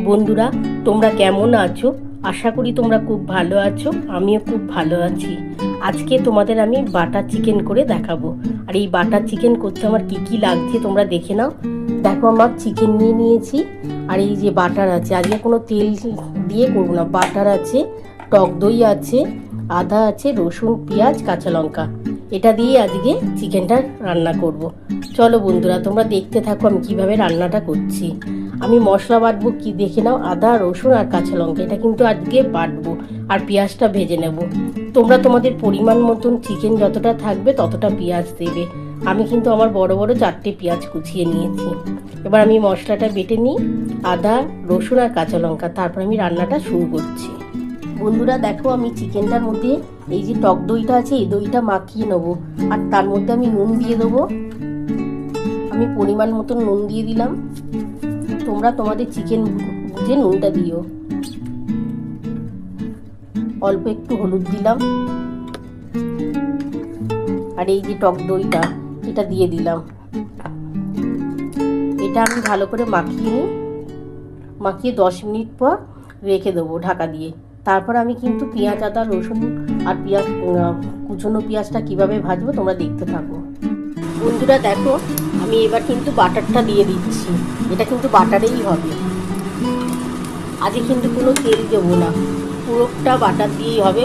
বন্ধুরা, তোমরা কেমন আছো? আশা করি তোমরা খুব ভালো আছো। আমিও খুব ভালো আছি। আজকে তোমাদের আমি বাটার চিকেন করে দেখাবো। আর এই বাটার চিকেন করতে আমার কি কি লাগছে তোমরা দেখে নাও। দেখো, আমার চিকেন নিয়ে নিয়েছি, আর এই যে বাটার আছে। আজকে কোনো তেল দিয়ে করবো না। বাটার আছে, টক দই আছে, আদা আছে, রসুন, পেঁয়াজ, কাঁচা লঙ্কা। এটা দিয়ে আজকে চিকেনটা রান্না করব। চলো বন্ধুরা, তোমরা দেখতে থাকো আমি কিভাবে রান্নাটা করছি। আমি মশলা বাটবো কি দেখে নাও। আদা, রসুন আর কাঁচা লঙ্কা এটা কিন্তু আজকে বাটবো, আর পেঁয়াজটা ভেজে নেব। তোমরা তোমাদের পরিমাণ মতন চিকেন যতটা থাকবে ততটা পেঁয়াজ দেবে। আমি কিন্তু আমার বড় বড় 4টে পেঁয়াজ কুচিয়ে নিয়েছি। এবার আমি মশলাটা বেটে নিই, আদা, রসুন আর কাঁচা লঙ্কা। তারপর আমি রান্নাটা শুরু করছি। বন্ধুরা দেখো, আমি চিকেনটার মধ্যে এই যে টক দইটা আছে, এই দইটা মাখিয়ে নেবো। আর তার মধ্যে আমি নুন দিয়ে দেবো। আমি পরিমাণ মতন নুন দিয়ে দিলাম। তোমরা তোমাদের চিকেন বুঝে নুনটা দিও। অল্প একটু হলুদ দিলাম, আর এই যে টক দইটা এটা দিয়ে দিলাম। এটা আমি ভালো করে মাখিয়ে নিই। মাখিয়ে 10 মিনিট পর রেখে দেবো ঢাকা দিয়ে। তারপর আমি কিন্তু পেঁয়াজ, আদা, রসুন আর পেঁয়াজ, কুচনো পেঁয়াজটা কিভাবে ভাজবো তোমরা দেখতে থাকো। বন্ধুরা দেখো, আমি এবার কিন্তু বাটারটা দিয়ে দিচ্ছি। এটা কিন্তু বাটারেই হবে। আজকে কিন্তু কোনো তেল দেবো না, পুরোটা বাটার দিয়েই হবে।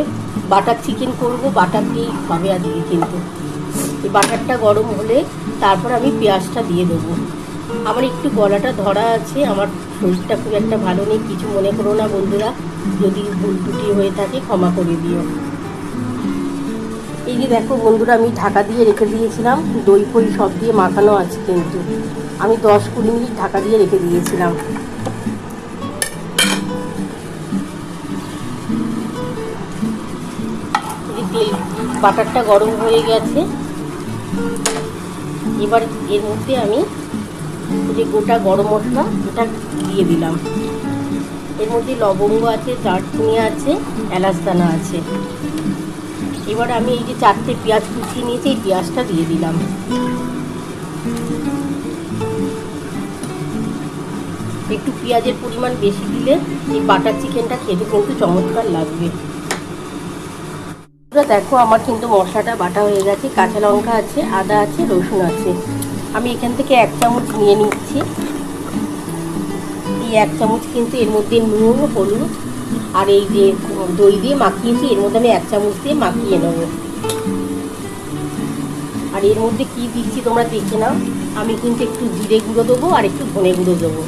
বাটার চিকেন করবো, বাটার দিয়েই হবে আজকে। কিন্তু এই বাটারটা গরম হলে তারপর আমি পেঁয়াজটা দিয়ে দেবো। আমার একটু গলাটা ধরা আছে, আমার শরীরটা খুব একটা ভালো নেই, কিছু মনে করো না বন্ধুরা। যদি ভুল ত্রুটি হয়ে থাকে ক্ষমা করে দিও। এই যে দেখো বন্ধুরা, আমি ঢাকা দিয়ে রেখে দিয়েছিলাম। দই ফই সব দিয়ে মাখানো আছে, কিন্তু আমি 10-20 মিনিট ঢাকা দিয়ে রেখে দিয়েছিলাম। তেল বাটারটা গরম হয়ে গেছে। এবার এর মধ্যে আমি যে গোটা গরম মশলা এটা দিয়ে দিলাম। এর মধ্যে লবঙ্গ আছে, দারচিনি আছে, এলাচ দানা আছে। এবার আমি এই যে 4টে পেঁয়াজ কুচিয়ে নিয়েছি, এই পেঁয়াজটা দিয়ে দিলাম। একটু পেঁয়াজের পরিমাণ বেশি দিলে এই বাটার চিকেনটা খেতে কিন্তু চমৎকার লাগবে। দেখো, আমার কিন্তু মশলাটা বাটা হয়ে গেছে। কাঁচা লঙ্কা আছে, আদা আছে, রসুন আছে। আমি এখান থেকে 1 চামচ নিয়ে নিচ্ছি। এই 1 চামচ কিন্তু এর মধ্যে নুন, হলুদ আর এই যে দই দিয়ে মাখিয়েছি, এর মধ্যে আমি 1 চামচ দিয়ে মাখিয়ে নেব। আর এর মধ্যে কি দিচ্ছি তোমরা দেখে নাও। আমি কিন্তু একটু জিরে গুঁড়ো দেবো আর একটু ধনে গুঁড়ো দেবো।